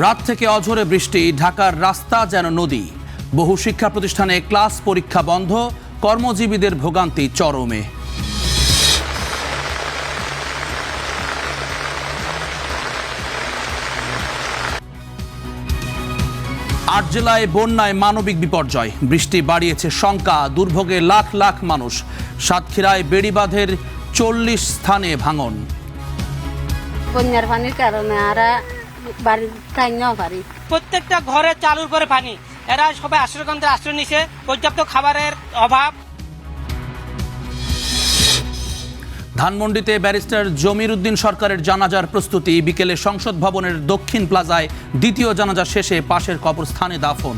রাত থেকে অঝোরে বৃষ্টি, ঢাকার রাস্তা যেন নদী। বহু শিক্ষা প্রতিষ্ঠানে ক্লাস পরীক্ষা বন্ধ, কর্মজীবীদের ভোগান্তি চরমে। আট জেলায় বন্যায় মানবিক বিপর্যয়, বৃষ্টি বাড়িয়েছে শঙ্কা, দুর্ভোগে লাখ লাখ মানুষ। সাতক্ষীরায় বেড়িবাঁধের 40 স্থানে ভাঙন। বন্যার পানির কারণে আরা বাড়ি থাইনাও পারি। প্রত্যেকটা ঘরে চালুর করে পানি, এরা সবাই আশ্রয়কেন্দ্রে আশ্রয় নিছে, পর্যাপ্ত খাবারের অভাব। ধানমন্ডিতে ব্যারিস্টার জমির উদ্দিন সরকারের জানাজার প্রস্তুতি, বিকেলে সংসদ ভবনের দক্ষিণ প্লাজায় দ্বিতীয় জানাজা শেষে পাশের কবরস্থানে দাফন।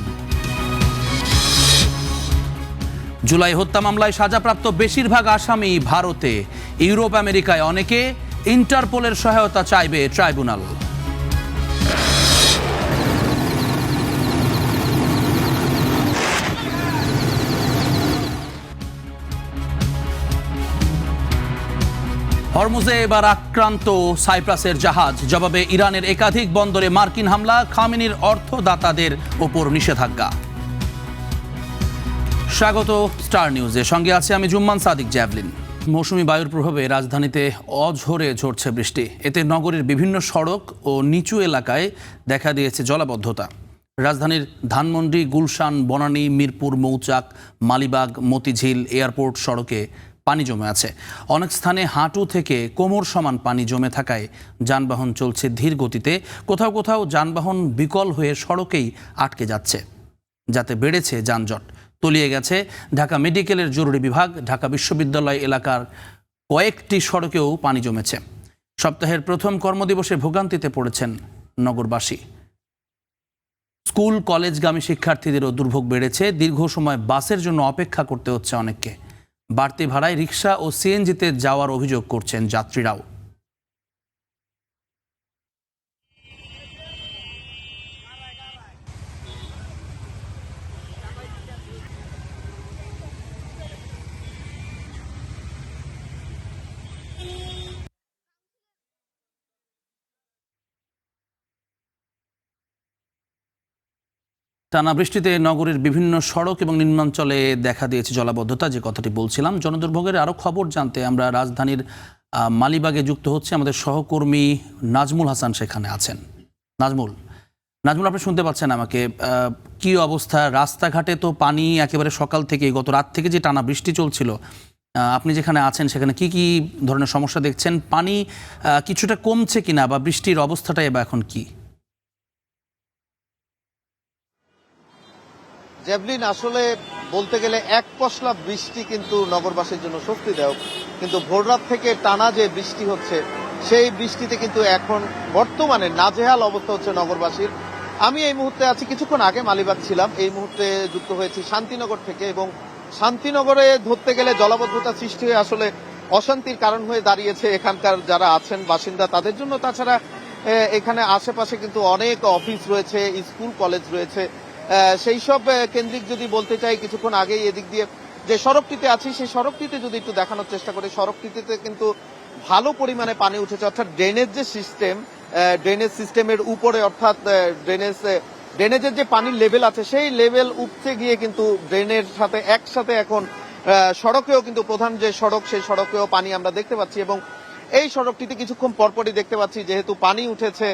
জুলাই হত্যা মামলায় সাজাপ্রাপ্ত বেশিরভাগ আসামি ভারতে, ইউরোপ আমেরিকায় অনেকে। ইন্টারপোলের সহায়তা চাইবে ট্রাইব্যুনাল। হরমুজে এবার আক্রান্ত সাইপ্রাসের জাহাজ, জবাবে ইরানের একাধিক বন্দরে মার্কিন হামলা, খামেনির অর্থদাতাদের ওপর নিষেধাজ্ঞা। স্বাগত স্টার নিউজে, সঙ্গে আছে আমি জুম্মান সাদিক জ্যাভলিন। মৌসুমি বায়ুর প্রভাবে রাজধানীতে অঝোরে ঝরছে বৃষ্টি, এতে নগরীর বিভিন্ন সড়ক ও নিচু এলাকায় দেখা দিয়েছে জলাবদ্ধতা। রাজধানীর ধানমন্ডি, গুলশান, বনানী, মিরপুর, মৌচাক, মালিবাগ, মতিঝিল, এয়ারপোর্ট সড়কে পানি জমে আছে। অনেক স্থানে হাঁটু থেকে কোমর সমান পানি জমে থাকায় যানবাহন চলছে ধীর গতিতে। কোথাও কোথাও যানবাহন বিকল হয়ে সড়কেই আটকে যাচ্ছে, যাতে বেড়েছে যানজট। তলিয়ে গেছে ঢাকা মেডিকেলের জরুরি বিভাগ। ঢাকা বিশ্ববিদ্যালয় এলাকার কয়েকটি সড়কেও পানি জমেছে। সপ্তাহের প্রথম কর্মদিবসে ভোগান্তিতে পড়েছেন নগরবাসী। স্কুল কলেজগামী শিক্ষার্থীদেরও দুর্ভোগ বেড়েছে। দীর্ঘ সময় বাসের জন্য অপেক্ষা করতে হচ্ছে অনেককে। বাড়তি ভাড়ায় রিকশা ও সিএনজিতে যাওয়ার অভিযোগ করছেন যাত্রীরাও। টানা বৃষ্টিতে নগরীর বিভিন্ন সড়ক এবং নিম্নাঞ্চলে দেখা দিয়েছে জলাবদ্ধতা, যে কথাটি বলছিলাম। জনদুর্ভোগের আরও খবর জানতে আমরা রাজধানীর মালিবাগে যুক্ত হচ্ছে। আমাদের সহকর্মী নাজমুল হাসান সেখানে আছেন। নাজমুল, আপনি শুনতে পাচ্ছেন আমাকে? কি অবস্থা রাস্তাঘাটে? তো পানি একেবারে সকাল থেকে, গত রাত থেকে যে টানা বৃষ্টি চলছিল, আপনি যেখানে আছেন সেখানে কি কি ধরনের সমস্যা দেখছেন? পানি কিছুটা কমছে কিনা, বা বৃষ্টির অবস্থাটাই বা এখন কি? জ্যাভলিন, আসলে বলতে গেলে এক পশলা বৃষ্টি কিন্তু নগরবাসীর জন্য স্বস্তিদায়ক, কিন্তু ভোররাত থেকে টানা যে বৃষ্টি হচ্ছে সেই বৃষ্টিতে কিন্তু এখন বর্তমানে নাজেহাল অবস্থা হচ্ছে নগরবাসীর। আমি এই মুহূর্তে আছি, কিছুক্ষণ আগে মালিবাগ ছিলাম, এই মুহূর্তে যুক্ত হয়েছি শান্তিনগর থেকে, এবং শান্তিনগরে ধরতে গেলে জলাবদ্ধতা সৃষ্টি হয়ে আসলে অশান্তির কারণ হয়ে দাঁড়িয়েছে এখানকার যারা আছেন বাসিন্দা তাদের জন্য। তাছাড়া এখানে আশেপাশে কিন্তু অনেক অফিস রয়েছে, স্কুল কলেজ রয়েছে, সেই সব কেন্দ্রিক যদি বলতে চাই, কিছুক্ষণ আগেই এদিক দিয়ে যে সড়কটিতে আছি সেই সড়কটিতে যদি একটু দেখানোর চেষ্টা করি, সড়কটিতে কিন্তু ভালো পরিমাণে পানি উঠেছে। অর্থাৎ ড্রেনেজ যে সিস্টেম, ড্রেনেজ সিস্টেমের উপরে, অর্থাৎ ড্রেনেজের যে পানির লেভেল আছে সেই লেভেল উঠতে গিয়ে কিন্তু ড্রেনের সাথে একসাথে এখন সড়কেও কিন্তু প্রধান যে সড়ক সেই সড়কেও পানি আমরা দেখতে পাচ্ছি। এবং এই সড়কটিতে কিছুক্ষণ পরপরই দেখতে পাচ্ছি যেহেতু পানি উঠেছে,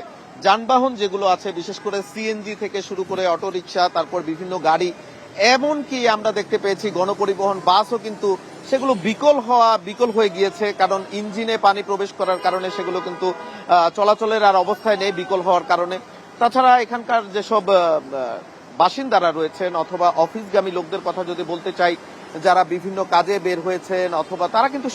যানবাহন যেগুলো আছে বিশেষ করে সিএনজি থেকে শুরু করে অটোরিকশা, তারপর বিভিন্ন গাড়ি, এমনকি আমরা দেখতে পেয়েছি গণপরিবহন বাসও কিন্তু সেগুলো বিকল হয়ে গিয়েছে, কারণ ইঞ্জিনে পানি প্রবেশ করার কারণে সেগুলো কিন্তু চলাচলের আর অবস্থায় নেই বিকল হওয়ার কারণে। তাছাড়া এখানকার যেসব বাসিন্দারা রয়েছেন অথবা অফিসগামী লোকদের কথা যদি বলতে চাই, যারা বিভিন্ন কাজে বের হয়েছেন অথবা তারা কিন্তু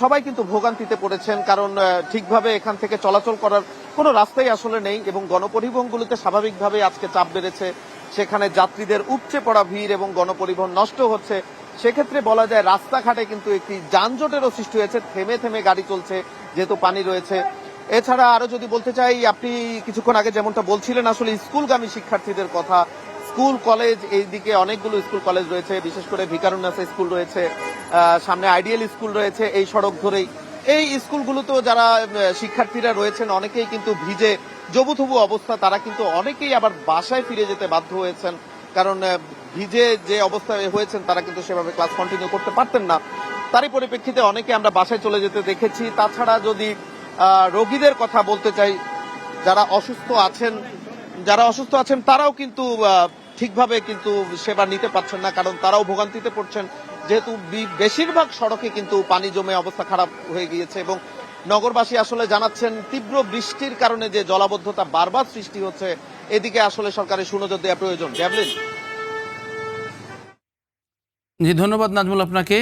সবাই কিন্তু ভোগান্তিতে পড়েছেন, কারণ ঠিকভাবে এখান থেকে চলাচল করার কোনো রাস্তাই আসলে নেই। এবং গণপরিবহনগুলোতে স্বাভাবিকভাবে আজকে চাপ বেড়েছে, সেখানে যাত্রীদের উপচে পড়া ভিড় এবং গণপরিবহন নষ্ট হচ্ছে। সেক্ষেত্রে বলা যায় রাস্তাঘাটে কিন্তু একটি যানজটেরও সৃষ্টি হয়েছে, থেমে থেমে গাড়ি চলছে যেহেতু পানি রয়েছে। এছাড়া আরো যদি বলতে চাই, আপনি কিছুক্ষণ আগে যেমনটা বলছিলেন আসলে স্কুলগামী শিক্ষার্থীদের কথা, স্কুল কলেজ, এইদিকে অনেকগুলো স্কুল কলেজ রয়েছে, বিশেষ করে ভিকারুন্নাসা স্কুল রয়েছে, সামনে আইডিয়াল স্কুল রয়েছে, এই সড়ক ধরেই এই স্কুলগুলোতেও যারা শিক্ষার্থীরা রয়েছেন অনেকেই কিন্তু ভিজে জবুথবু অবস্থা, তারা কিন্তু অনেকেই আবার বাসায় ফিরে যেতে বাধ্য হয়েছেন, কারণ ভিজে যে অবস্থায় হয়েছেন তারা কিন্তু সেভাবে ক্লাস কন্টিনিউ করতে পারতেন না। তারই পরিপ্রেক্ষিতে অনেকে আমরা বাসায় চলে যেতে দেখেছি। তাছাড়া যদি রোগীদের কথা বলতে চাই, যারা অসুস্থ আছেন তারাও কিন্তু ঠিকভাবে কিন্তু সেবা নিতে পারছেন না, কারণ তারাও ভোগান্তিতে পড়ছেন, যেহেতু বেশিরভাগ সড়কে কিন্তু পানি জমে অবস্থা খারাপ হয়ে গিয়েছে। এবং নগরবাসী আসলে জানাচ্ছেন তীব্র বৃষ্টির কারণে যে জলাবদ্ধতা বারবার সৃষ্টি হচ্ছে, এদিকে আসলে সরকারের সুনজর দেওয়া প্রয়োজন। ড্যাভলিন। জি, ধন্যবাদ নাজমুল আপনাকে।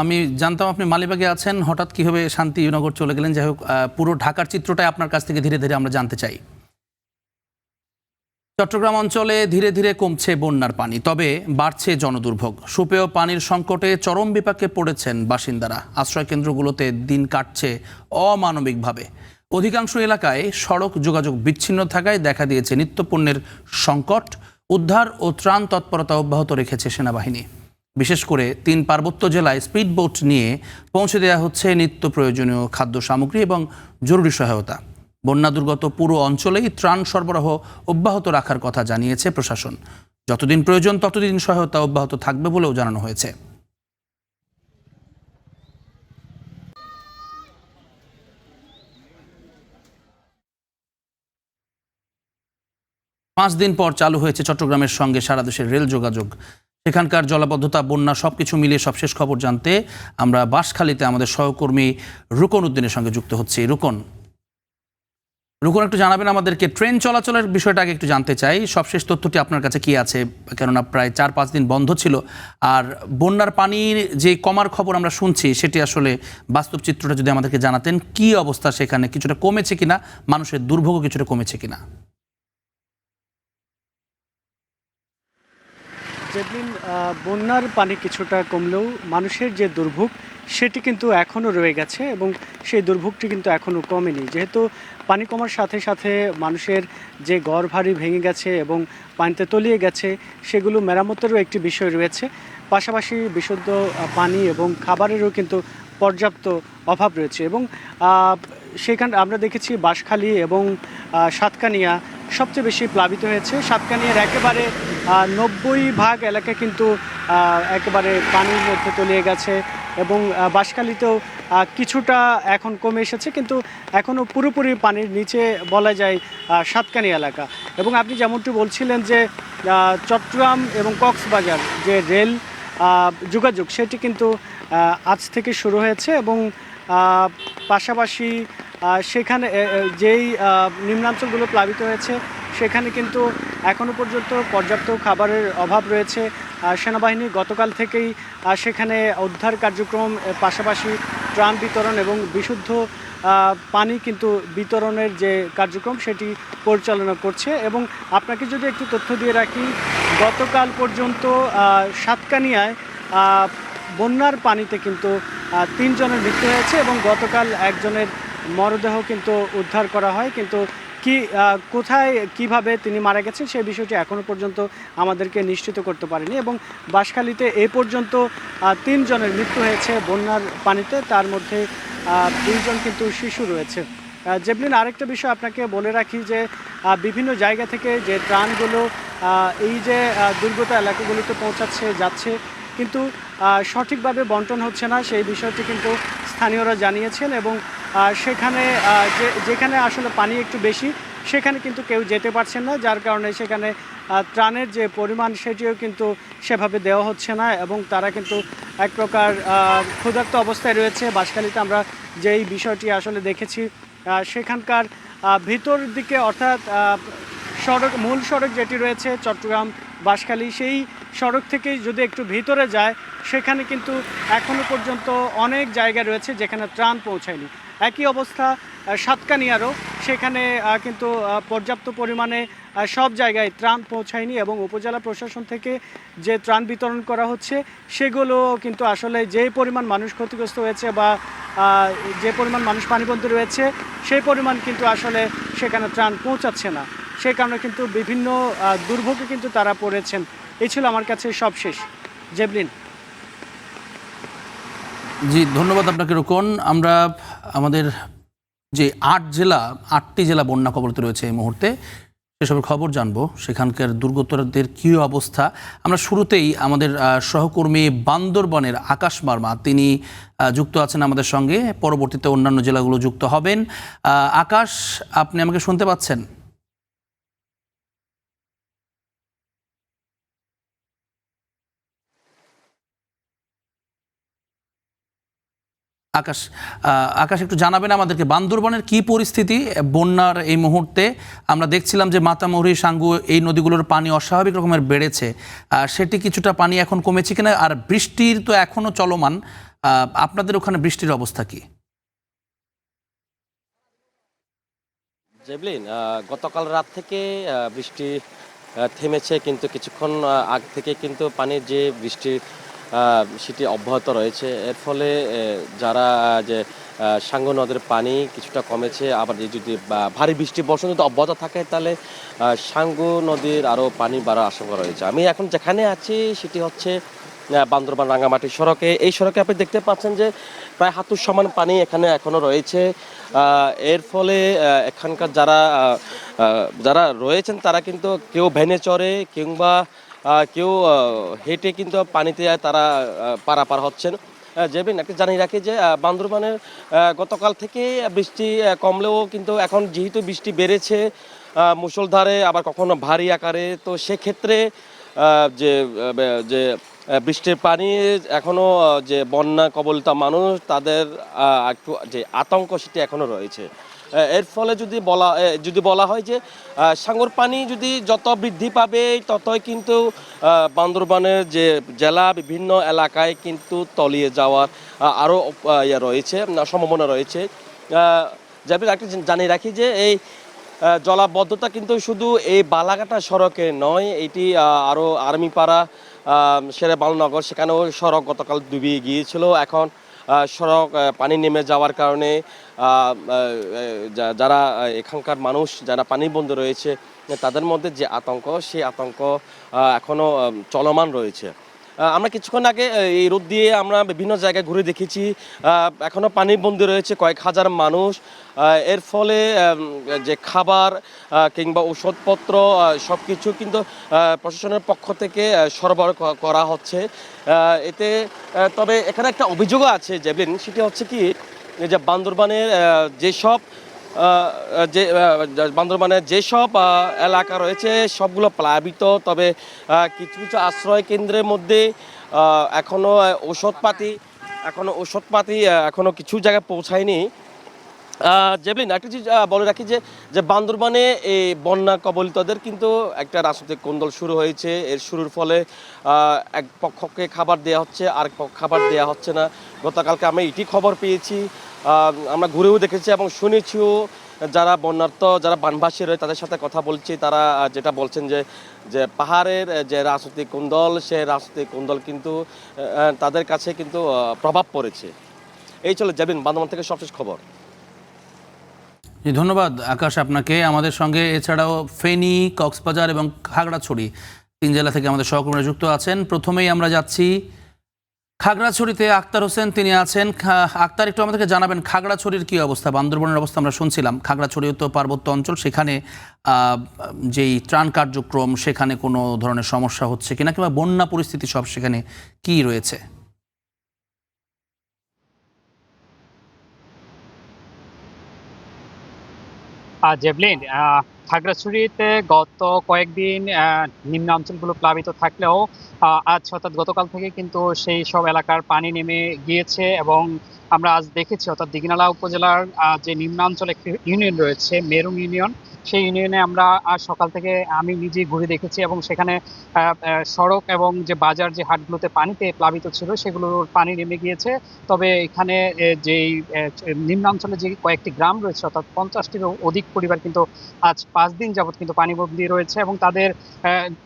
আমি জানতাম আপনি মালিবাগে আছেন, হঠাৎ কিভাবে শান্তিনগর চলে গেলেন। যাই হোক, পুরো ঢাকার চিত্রটাই আপনার কাছ থেকে ধীরে ধীরে আমরা জানতে চাই। চট্টগ্রাম অঞ্চলে ধীরে ধীরে কমছে বন্যার পানি, তবে বাড়ছে জনদুর্ভোগ। সুপেয় পানির সংকটে চরম বিপাকে পড়েছেন বাসিন্দারা। আশ্রয় কেন্দ্রগুলোতে দিন কাটছে অমানবিকভাবে। অধিকাংশ এলাকায় সড়ক যোগাযোগ বিচ্ছিন্ন থাকায় দেখা দিয়েছে নিত্যপণ্যের সংকট। উদ্ধার ও ত্রাণ তৎপরতা অব্যাহত রেখেছে সেনাবাহিনী। বিশেষ করে 3 পার্বত্য জেলায় স্পিডবোট নিয়ে পৌঁছে দেওয়া হচ্ছে নিত্য প্রয়োজনীয় খাদ্য সামগ্রী এবং জরুরি সহায়তা। বন্যা দুর্গত পুরো অঞ্চলেই ত্রাণ সরবরাহ অব্যাহত রাখার কথা জানিয়েছে প্রশাসন। যতদিন প্রয়োজন ততদিন সহায়তা অব্যাহত থাকবে বলেও জানানো হয়েছে। পাঁচ দিন পর চালু হয়েছে চট্টগ্রামের সঙ্গে সারা দেশের রেল যোগাযোগ। সেখানকার জলাবদ্ধতা, বন্যা সবকিছু মিলিয়ে সবশেষ খবর জানতে আমরা বাঁশখালীতে আমাদের সহকর্মী রুকন উদ্দিনের সঙ্গে যুক্ত হচ্ছি। রুকন, একটু জানাবেন আমাদেরকে, ট্রেন চলাচলের বিষয়টা আগে একটু জানতে চাই। সবশেষ তথ্যটি আপনার কাছে কি আছে, কেননা প্রায় 4-5 দিন বন্ধ ছিল। আর বন্যার পানির যে কমার খবর আমরা শুনছি, সেটি আসলে বাস্তব চিত্রটা যদি আমাদেরকে জানাতেন, কি অবস্থা সেখানে, কিছুটা কমেছে কিনা, মানুষের দুর্ভোগ কিছুটা কমেছে কিনা? যেদিন বন্যার পানি কিছুটা কমলেও মানুষের যে দুর্ভোগ সেটি কিন্তু এখনও রয়ে গেছে এবং সেই দুর্ভোগটি কিন্তু এখনও কমেনি। যেহেতু পানি কমার সাথে সাথে মানুষের যে ঘর বাড়ি ভেঙে গেছে এবং পানিতে তলিয়ে গেছে, সেগুলো মেরামতেরও একটি বিষয় রয়েছে। পাশাপাশি বিশুদ্ধ পানি এবং খাবারেরও কিন্তু পর্যাপ্ত অভাব রয়েছে। এবং সেখানে আমরা দেখেছি বাঁশখালী এবং সাতকানিয়া সবচেয়ে বেশি প্লাবিত হয়েছে। সাতকানিয়ার একেবারে 90% এলাকা কিন্তু একেবারে পানির মধ্যে তলিয়ে গেছে এবং বাঁশখালীতেও কিছুটা এখন কমে এসেছে, কিন্তু এখনও পুরোপুরি পানির নিচে বলা যায় সাতকানিয়া এলাকা। এবং আপনি যেমনটি বলছিলেন যে চট্টগ্রাম এবং কক্সবাজার যে রেল যোগাযোগ সেটি কিন্তু আজ থেকে শুরু হয়েছে এবং পাশাপাশি সেখানে যেই নিম্নাঞ্চলগুলো প্লাবিত হয়েছে সেখানে কিন্তু এখনও পর্যন্ত পর্যাপ্ত খাবারের অভাব রয়েছে। সেনাবাহিনী গতকাল থেকেই সেখানে উদ্ধার কার্যক্রম, পাশাপাশি ত্রাণ বিতরণ এবং বিশুদ্ধ পানি কিন্তু বিতরণের যে কার্যক্রম সেটি পরিচালনা করছে। এবং আপনাকে যদি একটু তথ্য দিয়ে রাখি, গতকাল পর্যন্ত সাতকানিয়ায় বন্যার পানিতে কিন্তু 3 জনের মৃত্যু হয়েছে এবং গতকাল একজনের মরদেহ কিন্তু উদ্ধার করা হয়, কিন্তু কোথায় কিভাবে তিনি মারা গেছেন সেই বিষয়টি এখনও পর্যন্ত আমাদেরকে নিশ্চিত করতে পারেনি। এবং বাঁশখালীতে এ পর্যন্ত 3 জনের মৃত্যু হয়েছে বন্যার পানিতে, তার মধ্যে 2 জন কিন্তু শিশু রয়েছে। জেবলিন, আরেকটা বিষয় আপনাকে বলে রাখি যে বিভিন্ন জায়গা থেকে যে ত্রাণগুলো এই যে দুর্গত এলাকাগুলোতে যাচ্ছে, কিন্তু সঠিকভাবে বন্টন হচ্ছে না, সেই বিষয়টি কিন্তু স্থানীয়রা জানিয়েছেন। এবং সেখানে যেখানে আসলে পানি একটু বেশি সেখানে কিন্তু কেউ যেতে পারছেন না, যার কারণে সেখানে ত্রাণের যে পরিমাণ সেটিও কিন্তু সেভাবে দেওয়া হচ্ছে না এবং তারা কিন্তু এক প্রকার ক্ষুধার্ত অবস্থায় রয়েছে। বাঁশখালীতে আমরা যেই বিষয়টি আসলে দেখেছি, সেখানকার ভিতর দিকে অর্থাৎ মূল সড়ক যেটি রয়েছে চট্টগ্রাম বাঁশখালী, সেই সড়ক থেকে যদি একটু ভিতরে যায় সেখানে কিন্তু এখনও পর্যন্ত অনেক জায়গা রয়েছে যেখানে ত্রাণ পৌঁছায়নি। একই অবস্থা সাতকানিয়ারও, সেখানে কিন্তু পর্যাপ্ত পরিমাণে সব জায়গায় ত্রাণ পৌঁছায়নি এবং উপজেলা প্রশাসন থেকে যে ত্রাণ বিতরণ করা হচ্ছে সেগুলো কিন্তু আসলে যে পরিমাণ মানুষ ক্ষতিগ্রস্ত হয়েছে বা যে পরিমাণ মানুষ পানিবন্দী রয়েছে সেই পরিমাণ কিন্তু আসলে সেখানে ত্রাণ পৌঁছাচ্ছে না। সেই কারণে কিন্তু বিভিন্ন দুর্ভোগে কিন্তু তারা পড়েছেন। এই ছিল আমার কাছে সবশেষ। জেবলিন। জি, ধন্যবাদ আপনাকে রুকন। আমরা আমাদের যে 8টি জেলা বন্যা কবলিত রয়েছে এই মুহূর্তে, সেসবের খবর জানবো, সেখানকার দুর্গতদের কী অবস্থা। আমরা শুরুতেই আমাদের সহকর্মী বান্দরবনের আকাশ মার্মা, তিনি যুক্ত আছেন আমাদের সঙ্গে, পরবর্তীতে অন্যান্য জেলাগুলো যুক্ত হবেন। আকাশ, আপনি আমাকে শুনতে পাচ্ছেন? আকাশ, আকাশ একটু জানাবেন আমাদেরকে বান্দরবনের কি পরিস্থিতি বন্যার এই মুহূর্তে? আমরা দেখছিলাম যে মাতামুহুরী, সাঙ্গু এই নদীগুলোর পানি অস্বাভাবিক রকমের বেড়েছে, সেটি কিছুটা পানি এখন কমেছে কিনা? আর বৃষ্টির তো এখনো চলমান, আপনাদের ওখানে বৃষ্টির অবস্থা কি? জেভলিন, গতকাল রাত থেকে বৃষ্টি থেমেছে, কিন্তু কিছুক্ষণ আগ থেকে কিন্তু পানির যে বৃষ্টি সেটি অব্যাহত রয়েছে। এর ফলে যারা যে সাঙ্গু নদের পানি কিছুটা কমেছে, আবার যদি ভারী বৃষ্টি বর্ষণ যদি অব্যাহত থাকে তাহলে সাঙ্গু নদীর আরও পানি বাড়ার আশঙ্কা রয়েছে। আমি এখন যেখানে আছি সেটি হচ্ছে বান্দরবান রাঙ্গামাটি সড়কে। এই সড়কে আপনি দেখতে পাচ্ছেন যে প্রায় হাঁটুর সমান পানি এখানে এখনো রয়েছে। এর ফলে এখানকার যারা রয়েছেন তারা কিন্তু কেউ ভ্যানে চড়ে কিংবা কেউ হেঁটে কিন্তু পানিতে তারা পারাপার হচ্ছেন। জেবিন, একটা জানিয়ে রাখি যে বান্দরবানের গতকাল থেকে বৃষ্টি কমলেও কিন্তু এখন যেহেতু বৃষ্টি বেড়েছে মুষলধারে, আবার কখনো ভারী আকারে, তো সেক্ষেত্রে যে যে বৃষ্টির পানি এখনো যে বন্যা কবলিত মানুষ তাদের একটু যে আতঙ্ক সেটি এখনো রয়েছে। এর ফলে যদি বলা হয় যে সাঙ্গুর পানি যদি যত বৃদ্ধি পাবে ততই কিন্তু বান্দরবানের যে জেলা বিভিন্ন এলাকায় কিন্তু তলিয়ে যাওয়ার আরও রয়েছে, সম্ভাবনা রয়েছে। যাবে একটা জানিয়ে রাখি যে এই জলাবদ্ধতা কিন্তু শুধু এই বালাঘাটা সড়কে নয়, এটি আরও আর্মিপাড়া, শেরেবাংলা, সেখানেও সড়ক গতকাল ডুবিয়ে গিয়েছিল। এখন সড়ক পানি নেমে যাওয়ার কারণে যারা এখানকার মানুষ যারা পানিবন্দী রয়েছে তাদের মধ্যে যে আতঙ্ক, সেই আতঙ্ক এখনও চলমান রয়েছে। আমরা কিছুক্ষণ আগে এই রোদ দিয়ে আমরা বিভিন্ন জায়গায় ঘুরে দেখেছি, এখনও পানিবন্দী রয়েছে কয়েক হাজার মানুষ। এর ফলে যে খাবার কিংবা ওষুধপত্র সব কিছু কিন্তু প্রশাসনের পক্ষ থেকে সরবরাহ করা হচ্ছে। এতে তবে এখানে একটা অভিযোগও আছে জেভলিন, সেটি হচ্ছে কি যে বান্দরবানের যেসব এলাকা রয়েছে সবগুলো প্লাবিত, তবে কিছু কিছু আশ্রয় কেন্দ্রের মধ্যে এখনো ওষুধপাতি এখনো কিছু জায়গায় পৌঁছায়নি। জেভলিন, একটা জিনিস বলে রাখি যে বান্দরবানে এই বন্যা কবলিতদের কিন্তু একটা রাজনৈতিক কোন্দল শুরু হয়েছে। এর শুরুর ফলে এক পক্ষকে খাবার দেওয়া হচ্ছে, আরেক পক্ষ খাবার দেওয়া হচ্ছে না। গতকালকে আমরা এটি খবর পেয়েছি, আমরা ঘুরেও দেখেছি এবং শুনেছিও। যারা বন্যার্থ, যারা বানভাসী রয়েছে তাদের সাথে কথা বলছি, তারা যেটা বলছেন যে পাহাড়ের যে রাজনৈতিক কোন্দল, সেই রাজনৈতিক কোন্দল কিন্তু তাদের কাছে কিন্তু প্রভাব পড়েছে। এই চলে যাবেন বান্দরবান থেকে সবশেষ খবর। জি, ধন্যবাদ আকাশ আপনাকে। আমাদের সঙ্গে এছাড়াও ফেনী, কক্সবাজার এবং খাগড়াছড়ি 3 জেলা থেকে আমাদের সহকর্মীরা যুক্ত আছেন। প্রথমেই আমরা যাচ্ছি খাগড়াছড়িতে, আক্তার হোসেন তিনি আছেন। আক্তার, একটু আমাদেরকে জানাবেন খাগড়াছড়ির কী অবস্থা? বান্দরবনের অবস্থা আমরা শুনছিলাম, খাগড়াছড়িও তো পার্বত্য অঞ্চল, সেখানে যেই ত্রাণ কার্যক্রম সেখানে কোনো ধরনের সমস্যা হচ্ছে কিনা, কিংবা বন্যা পরিস্থিতি সব সেখানে কি রয়েছে? জেভলিন, খাগড়াছড়িতে গত কয়েকদিন নিম্নাঞ্চলগুলো প্লাবিত থাকলেও আজ অর্থাৎ গতকাল থেকে কিন্তু সেই সব এলাকার পানি নেমে গিয়েছে এবং আমরা আজ দেখেছি অর্থাৎ দীঘিনালা উপজেলার যে নিম্নাঞ্চল একটি ইউনিয়ন রয়েছে, মেরুং ইউনিয়ন, সেই ইউনিয়নে আমরা আজ সকাল থেকে আমি নিজেই ঘুরে দেখেছি এবং সেখানে সড়ক এবং যে বাজার, যে হাটগুলোতে পানিতে প্লাবিত ছিল সেগুলোর পানি নেমে গিয়েছে। তবে এখানে যেই নিম্নাঞ্চলে যে কয়েকটি গ্রাম রয়েছে অর্থাৎ 50টিরও অধিক পরিবার কিন্তু আজ 5 দিন যাবৎ কিন্তু পানিবন্দী রয়েছে এবং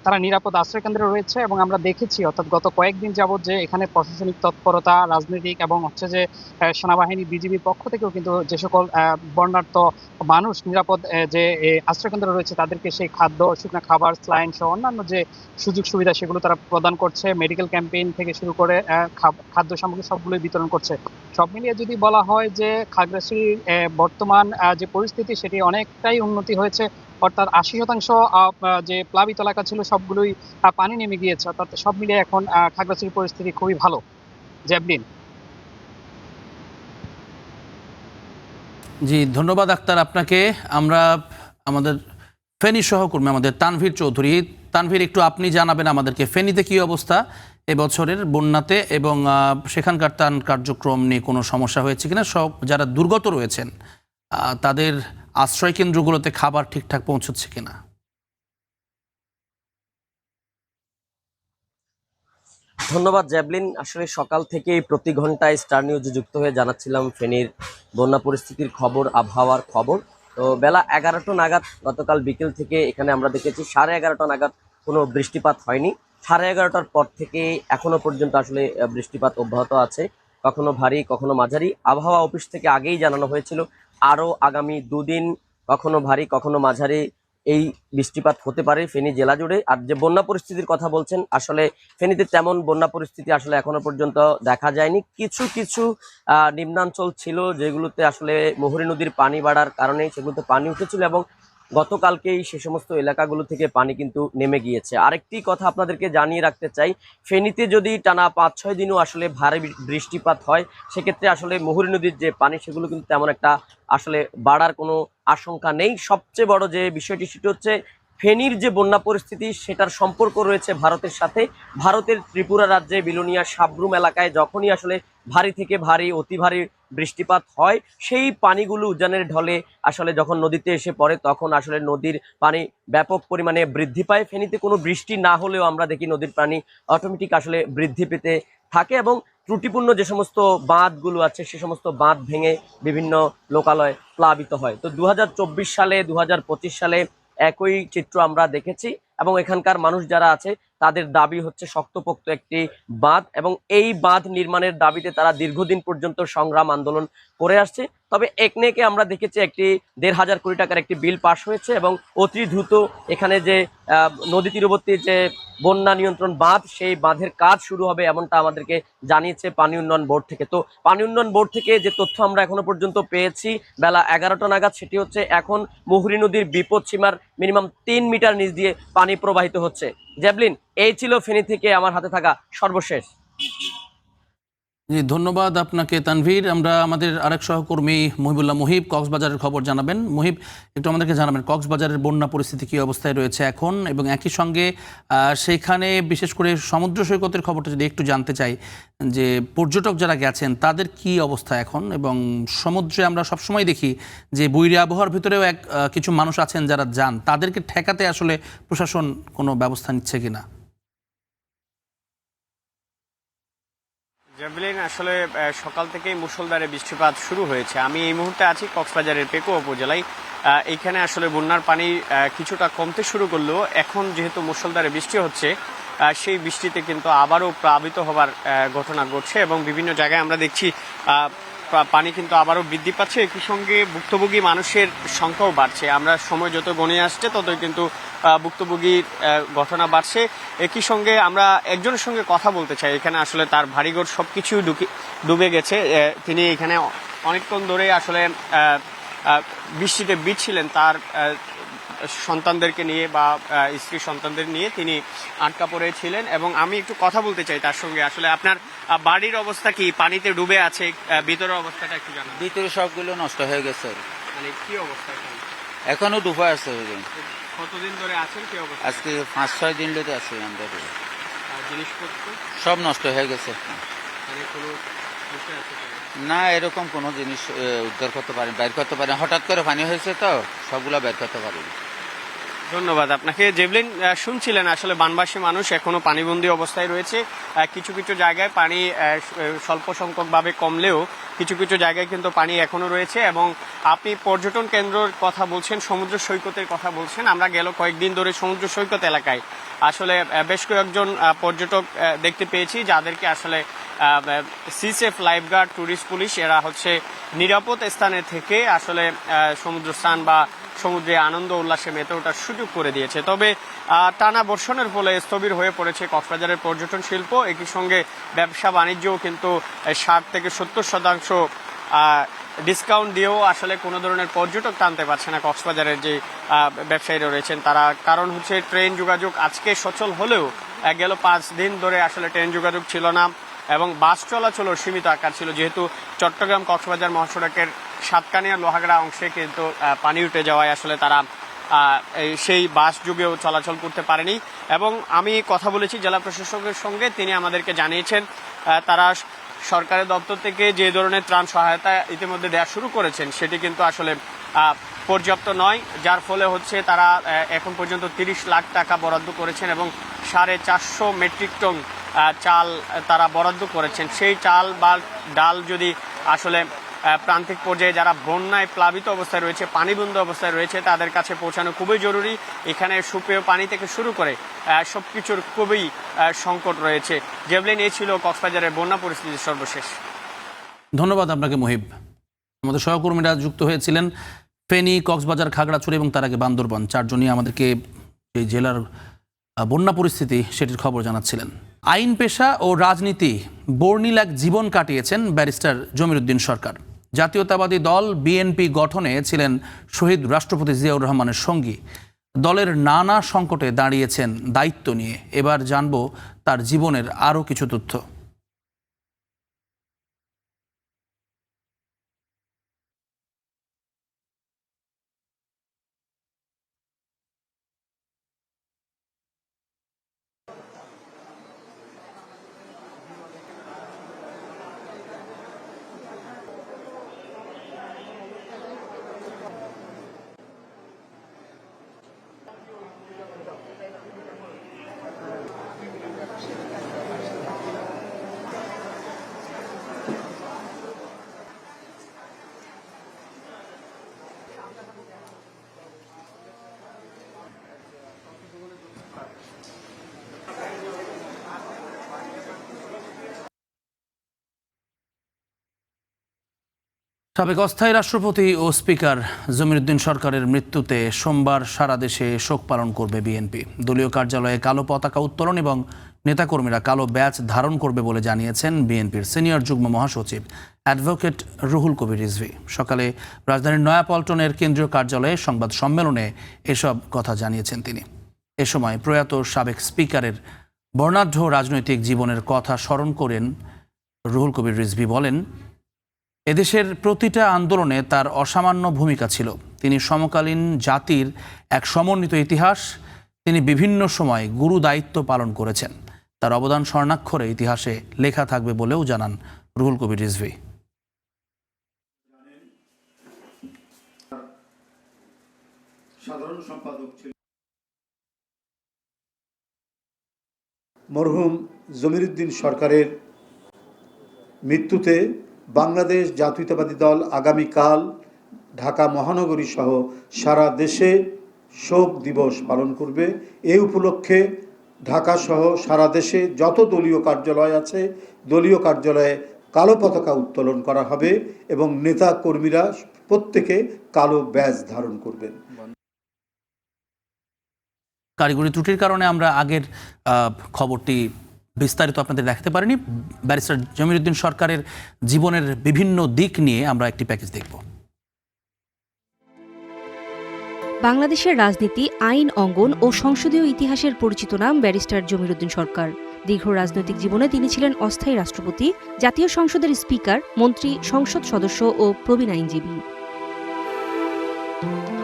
তারা নিরাপদ আশ্রয় কেন্দ্রে রয়েছে। এবং আমরা দেখেছি অর্থাৎ গত কয়েকদিন যাবৎ যে এখানে প্রশাসনিক তৎপরতা, রাজনৈতিক এবং হচ্ছে যে সেনাবাহিনী বিজিবির পক্ষ থেকেও কিন্তু যে সকল বন্যার্ত মানুষ নিরাপদ যে আশ্রয়কেন্দ্র রয়েছে তাদেরকে সেই খাদ্য, শুকনো খাবার, স্লাইন সহ অন্যান্য যে সুযোগ সুবিধা সেগুলো তারা প্রদান করছে। মেডিকেল ক্যাম্পেইন থেকে শুরু করে খাদ্য সামগ্রী সবগুলোই বিতরণ করছে। সব মিলিয়ে যদি বলা হয় যে খাগড়াছড়ির বর্তমান যে পরিস্থিতি সেটি অনেকটাই উন্নতি হয়েছে, অর্থাৎ ৮০% যে প্লাবিত এলাকা ছিল সবগুলোই পানি নেমে গিয়েছে, অর্থাৎ সব মিলিয়ে এখন খাগড়াছড়ির পরিস্থিতি খুবই ভালো। জ্যাভলিন। জি, ধন্যবাদ আক্তার আপনাকে। আমরা আমাদের ফেনী সহকর্মী আমাদের তানভীর চৌধুরী, তানভীর একটু আপনি জানাবেন আমাদেরকে ফেনীতে কি অবস্থা এবছরের বন্যাতে, এবং সেখানকার ত্রাণ কার্যক্রম নিয়ে কোনো সমস্যা হয়েছে কিনা, সব যারা দুর্গত রয়েছেন তাদের আশ্রয় কেন্দ্রগুলোতে খাবার ঠিকঠাক পৌঁছচ্ছে কিনা। ধন্যবাদ জ্যাভলিন। আসলে সকাল থেকেই প্রতি ঘন্টায় স্টার নিউজে যুক্ত হয়ে জানাচ্ছিলাম ফেনীর বন্যা পরিস্থিতির খবর, আবহাওয়ার খবর। তো বেলা 11টা নাগাদ গতকাল বিকেল থেকে এখানে আমরা দেখেছি 11:30 নাগাদ কোনো বৃষ্টিপাত হয়নি। 11:30টার পর থেকে এখনো পর্যন্ত আসলে বৃষ্টিপাত অব্যাহত আছে, কখনো ভারী কখনো মাঝারি। আবহাওয়া অফিস থেকে আগেই জানানো হয়েছিল আরও আগামী 2 দিন কখনো ভারী কখনো মাঝারি এই বৃষ্টিপাত হতে পারে ফেনী জেলা জুড়ে। আর যে বন্যা পরিস্থিতির কথা বলছেন, আসলে ফেনীতে তেমন বন্যা পরিস্থিতি আসলে এখনো পর্যন্ত দেখা যায়নি। কিছু কিছু নিম্নাঞ্চল ছিল যেগুলোতে আসলে মুহুরী নদীর পানি বাড়ার কারণে সেগুলোতে পানি উঠেছিল, এবং গতকালকেই সে সমস্ত এলাকাগুলো থেকে পানি কিন্তু নেমে গিয়েছে। আরেকটি কথা আপনাদেরকে জানিয়ে রাখতে চাই, ফেনীতে যদি টানা 5-6 দিনও আসলে ভারী বৃষ্টিপাত হয়, সেক্ষেত্রে আসলে মুহুরী নদীর যে পানি সেগুলো কিন্তু তেমন একটা আসলে বাড়ার কোনো আশঙ্কা নেই। সবচেয়ে বড় যে বিষয়টি সেটা হচ্ছে ফেনীর যে বন্যা পরিস্থিতি সেটার সম্পর্ক রয়েছে ভারতের সাথে। ভারতের ত্রিপুরা রাজ্যে বিলোনিয়া সাবরুম এলাকায় যখনই আসলে ভারী থেকে ভারী অতি ভারী বৃষ্টিপাত হয়, সেই পানিগুলো উজানের ঢলে আসলে যখন নদীতে এসে পড়ে তখন আসলে নদীর পানি ব্যাপক পরিমাণে বৃদ্ধি পায়। ফেনীতে কোনো বৃষ্টি না হলেও আমরা দেখি নদীর পানি অটোমেটিক আসলে বৃদ্ধি পেতে থাকে, এবং ত্রুটিপূর্ণ যে সমস্ত বাঁধগুলো আছে সে সমস্ত বাঁধ ভেঙে বিভিন্ন লোকালয় প্লাবিত হয়। তো 2024 সালে 2025 সালে একই চিত্র আমরা দেখেছি, এবং এখানকার মানুষ যারা আছে তাদের দাবি হচ্ছে শক্তপোক্ত একটি বাঁধ, এবং এই বাঁধ নির্মাণের দাবিতে তারা দীর্ঘদিন পর্যন্ত সংগ্রাম আন্দোলন করে আসছে। তবে একনেকে আমরা দেখেছি একটি 1,500 কোটি টাকার একটি বিল পাশ হয়েছে, এবং অতি দ্রুত এখানে যে নদী তীরবর্তী যে বন্যা নিয়ন্ত্রণ বাঁধ সেই বাঁধের কাজ শুরু হবে এমনটা আমাদেরকে জানিয়েছে পানি উন্নয়ন বোর্ড থেকে। তো পানি উন্নয়ন বোর্ড থেকে যে তথ্য আমরা এখনো পর্যন্ত পেয়েছি বেলা 11টা নাগাদ, সেটি হচ্ছে এখন মুহুরী নদীর বিপদ সীমার মিনিমাম 3 মিটার নিচ দিয়ে পানি প্রবাহিত হচ্ছে। জ্যাভলিন, এই ছিল ফেনী থেকে আমার হাতে থাকা সর্বশেষ। জি, ধন্যবাদ আপনাকে তানভীর। আমরা আমাদের আরেক সহকর্মী মহিবুল্লাহ মুহিব কক্সবাজারের খবর জানাবেন। মুহিব, একটু আমাদেরকে জানাবেন কক্সবাজারের বন্যা পরিস্থিতি কী অবস্থায় রয়েছে এখন, এবং একই সঙ্গে সেইখানে বিশেষ করে সমুদ্র সৈকতের খবরটা যদি একটু জানতে চাই, যে পর্যটক যারা গেছেন তাদের কি অবস্থা এখন, এবং সমুদ্রে আমরা সবসময় দেখি যে বৈরী আবহাওয়ার ভিতরেও কিছু মানুষ আছেন যারা যান, তাদেরকে ঠেকাতে আসলে প্রশাসন কোনো ব্যবস্থা নিচ্ছে কিনা। জ্যাভলিন, আসলে সকাল থেকেই মুষলধারে বৃষ্টিপাত শুরু হয়েছে। আমি এই মুহূর্তে আছি কক্সবাজারের পেকুয়া উপজেলায়। এইখানে আসলে বন্যার পানি কিছুটা কমতে শুরু করলেও এখন যেহেতু মুষলধারে বৃষ্টি হচ্ছে, সেই বৃষ্টিতে কিন্তু আবারও প্লাবিত হবার ঘটনা ঘটছে, এবং বিভিন্ন জায়গায় আমরা দেখছি পানি কিন্তু আবারও বৃদ্ধি পাচ্ছে। একই সঙ্গে ভুক্তভোগী মানুষের সংখ্যাও বাড়ছে। আমরা সময় যত গণিয়ে আসছে ততই কিন্তু ভুক্তভোগীর ঘটনা বাড়ছে। একই সঙ্গে আমরা একজনের সঙ্গে কথা বলতে চাই। এখানে আসলে তার বাড়িঘর সবকিছু ডুবে গেছে। তিনি এখানে অনেকক্ষণ ধরে আসলে বৃষ্টিতে ভিজছিলেন, তার সন্তানদেরকে নিয়ে বা স্ত্রী সন্তানদের নিয়ে তিনি আটকা পড়েছিলেন, এবং আমি একটু কথা বলতে চাই তার সঙ্গে। আসলে আপনার বাড়ির অবস্থা কি? পানিতে ডুবে আছে, ভিতরের অবস্থাটা একটু জানান। ভিতরে সবগুলো নষ্ট হয়ে গেছে, মানে কি অবস্থা এখনো ডুবে আছে। কতদিন ধরে আছেন, কি অবস্থা? আজকে 5-6 দিন ধরে আছে। আমরা জিনিসপত্র সব নষ্ট হয়ে গেছে। মানে কোনো বিষয় আছে না, এরকম কোনো জিনিস উদ্ধার করতে পারেন, বের করতে পারেন। হঠাৎ করে পানি হয়েছে তো সবগুলা বের করতে পারেন। ধন্যবাদ আপনাকে। জেভলিন, শুনছিলেন আসলে বানবাসী মানুষ এখনো পানিবন্দী অবস্থায় রয়েছে। কিছু কিছু জায়গায় পানি স্বল্প সংখ্যকভাবে কমলেও কিছু কিছু জায়গায় কিন্তু পানি এখনো রয়েছে। এবং আপনি পর্যটন কেন্দ্রের কথা বলছেন, সমুদ্র সৈকতের কথা বলছেন। আমরা গেল কয়েকদিন ধরে সমুদ্র সৈকত এলাকায় আসলে বেশ কয়েকজন পর্যটক দেখতে পেয়েছি, যাদেরকে আসলে সিসেফ লাইফগার্ড, ট্যুরিস্ট পুলিশ এরা হচ্ছে নিরাপদ স্থানে থেকে আসলে সমুদ্র স্নান বা সমুদ্রে আনন্দ উল্লাসে মেতে ওঠার সুযোগ করে দিয়েছে। তবে টানা বর্ষণের ফলে স্থবির হয়ে পড়েছে কক্সবাজারের পর্যটন শিল্প। একই সঙ্গে ব্যবসা বাণিজ্যও কিন্তু 60 থেকে 70% ডিসকাউন্ট দিয়েও আসলে কোনো ধরনের পর্যটক টানতে পারছে না কক্সবাজারের যে ব্যবসায়ীরা রয়েছেন তারা। কারণ হচ্ছে ট্রেন যোগাযোগ আজকে সচল হলেও গেল 5 দিন ধরে আসলে ট্রেন যোগাযোগ ছিল না এবং বাস চলাচলও সীমিত আকার ছিল, যেহেতু চট্টগ্রাম কক্সবাজার মহাসড়কের সাতকানিয়া লোহাগড়া অংশে কিন্তু পানি উঠে যাওয়ায় আসলে তারা সেই বাস যুগেও চলাচল করতে পারেনি। এবং আমি কথা বলেছি জেলা প্রশাসকের সঙ্গে, তিনি আমাদেরকে জানিয়েছেন তারা সরকারের দপ্তর থেকে যে ধরনের ত্রাণ সহায়তা ইতিমধ্যে দেওয়া শুরু করেছেন সেটি কিন্তু আসলে পর্যাপ্ত নয়, যার ফলে হচ্ছে তারা এখন পর্যন্ত 30 লাখ টাকা বরাদ্দ করেছেন এবং 450 মেট্রিক টন চাল তারা বরাদ্দ করেছেন। সেই চাল বা ডাল যদি আসলে প্রান্তিক পর্যায়ে যারা বন্যায় প্লাবিত অবস্থায় রয়েছে, পানিবন্ধ অবস্থায় রয়েছে, তাদের কাছে পৌঁছানো খুবই জরুরি। এখানে সুপেয় পানি থেকে শুরু করে সবকিছুর খুবই সংকট রয়েছে। জেভলিন, এই ছিল কক্সবাজারের বন্যা পরিস্থিতির সর্বশেষ। ধন্যবাদ আপনাকে মুহিব। আমাদের সহকর্মীরা যুক্ত হয়েছিলেন ফেনী, কক্সবাজার, খাগড়াছড়ি এবং তার আগে বান্দরবান, চারজনই আমাদেরকে এই জেলার বন্যা পরিস্থিতি সেটির খবর জানাচ্ছিলেন। আইন পেশা ও রাজনীতি বর্ণিল এক জীবন কাটিয়েছেন ব্যারিস্টার জমির উদ্দিন সরকার। জাতীয়তাবাদী দল বিএনপি গঠনে ছিলেন শহীদ রাষ্ট্রপতি জিয়াউর রহমানের সঙ্গী। দলের নানা সংকটে দাঁড়িয়েছেন দায়িত্ব নিয়ে। এবার জানব তার জীবনের আরও কিছু তথ্য। সাবেক অস্থায়ী রাষ্ট্রপতি ও স্পিকার জমির উদ্দিন সরকারের মৃত্যুতে সোমবার সারা দেশে শোক পালন করবে বিএনপি। দলীয় কার্যালয়ে কালো পতাকা উত্তোলন এবং নেতাকর্মীরা কালো ব্যাজ ধারণ করবে বলে জানিয়েছেন বিএনপির সিনিয়র যুগ্ম মহাসচিব অ্যাডভোকেট রুহুল কবির রিজভী। সকালে রাজধানীর নয়াপল্টনের কেন্দ্রীয় কার্যালয়ে সংবাদ সম্মেলনে এসব কথা জানিয়েছেন তিনি। এ সময় প্রয়াত সাবেক স্পিকারের বর্ণাঢ্য রাজনৈতিক জীবনের কথা স্মরণ করেন রুহুল কবির রিজভী। বলেন, এদেশের প্রতিটা আন্দোলনে তার অসামান্য ভূমিকা ছিল। তিনি সমকালীন জাতির এক সমন্বিত ইতিহাস। তিনি বিভিন্ন সময় গুরু দায়িত্ব পালন করেছেন। তার অবদান স্বর্ণাক্ষরে ইতিহাসে লেখা থাকবে বলেও জানান রুহুল কবির রিজভী। সাধারণ সম্পাদক ছিলেন মরহুম জমির উদ্দিন সরকারের মৃত্যুতে বাংলাদেশ জাতীয়তাবাদী দল আগামীকাল ঢাকা মহানগরী সহ সারা দেশে শোক দিবস পালন করবে। এই উপলক্ষে ঢাকা সহ সারা দেশে যত দলীয় কার্যালয় আছে দলীয় কার্যালয়ে কালো পতাকা উত্তোলন করা হবে এবং নেতা কর্মীরা প্রত্যেকে কালো ব্যাজ ধারণ করবেন। কারিগরি ত্রুটির কারণে আমরা আগের খবরটি বিস্তারিত আপনাদের দেখাতে পারিনি। ব্যারিস্টার জমির উদ্দিন সরকারের জীবনের বিভিন্ন দিক নিয়ে আমরা একটি প্যাকেজ দেখব। বাংলাদেশের রাজনীতি, আইন অঙ্গন ও সংসদীয় ইতিহাসের পরিচিত নাম ব্যারিস্টার জমির উদ্দিন সরকার। দীর্ঘ রাজনৈতিক জীবনে তিনি ছিলেন অস্থায়ী রাষ্ট্রপতি, জাতীয় সংসদের স্পিকার, মন্ত্রী, সংসদ সদস্য ও প্রবীণ আইনজীবী।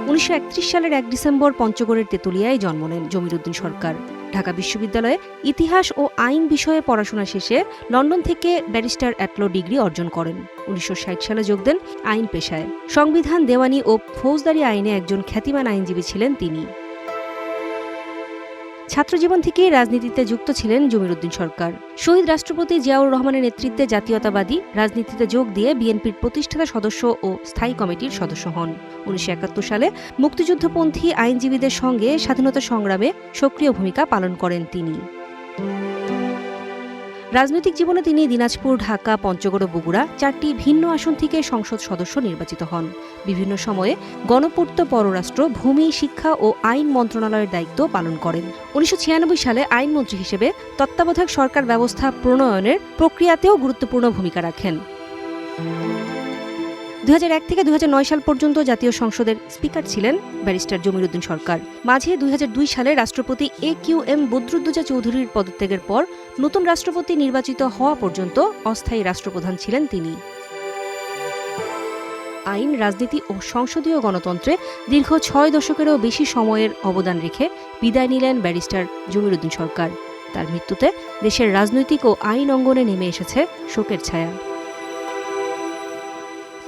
1931 সালের 1 ডিসেম্বর পঞ্চগড়ের তেতুলিয়ায় জন্ম নেন জমির উদ্দিন সরকার। ঢাকা বিশ্ববিদ্যালয়ে ইতিহাস ও আইন বিষয়ে পড়াশোনা শেষে লন্ডন থেকে ব্যারিস্টার অ্যাট ল ডিগ্রি অর্জন করেন। 1960 সালে যোগ দেন আইন পেশায়। সংবিধান, দেওয়ানি ও ফৌজদারি আইনে একজন খ্যাতিমান আইনজীবী ছিলেন তিনি। ছাত্রজীবন থেকেই রাজনীতিতে যুক্ত ছিলেন জমিরুদ্দিন সরকার। শহীদ রাষ্ট্রপতি জিয়াউর রহমানের নেতৃত্বে জাতীয়তাবাদী রাজনীতিতে যোগ দিয়ে বিএনপির প্রতিষ্ঠাতা সদস্য ও স্থায়ী কমিটির সদস্য হন। 1971 সালে মুক্তিযুদ্ধপন্থী আইনজীবীদের সঙ্গে স্বাধীনতা সংগ্রামে সক্রিয় ভূমিকা পালন করেন তিনি। রাজনৈতিক জীবনে তিনি দিনাজপুর, ঢাকা, পঞ্চগড় ও বগুড়া 4টি ভিন্ন আসন থেকে সংসদ সদস্য নির্বাচিত হন। বিভিন্ন সময়ে গণপূর্ত, পররাষ্ট্র, ভূমি, শিক্ষা ও আইন মন্ত্রণালয়ের দায়িত্ব পালন করেন। 1996 সালে আইনমন্ত্রী হিসেবে তত্ত্বাবধায়ক সরকার ব্যবস্থা প্রণয়নের প্রক্রিয়াতেও গুরুত্বপূর্ণ ভূমিকা রাখেন। 2001 থেকে 2009 সাল পর্যন্ত জাতীয় সংসদের স্পিকার ছিলেন ব্যারিস্টার জমিরুদ্দিন সরকার। মাঝে 2002 সালে রাষ্ট্রপতি AQM বদরুদ্দোজা চৌধুরীর পদত্যাগের পর নতুন রাষ্ট্রপতি নির্বাচিত হওয়া পর্যন্ত অস্থায়ী রাষ্ট্রপ্রধান ছিলেন তিনি। আইন, রাজনীতি ও সংসদীয় গণতন্ত্রে দীর্ঘ 6 দশকেরও বেশি সময়ের অবদান রেখে বিদায় নিলেন ব্যারিস্টার জমিরুদ্দিন সরকার। তার মৃত্যুতে দেশের রাজনৈতিক ও আইন অঙ্গনে নেমে এসেছে শোকের ছায়া।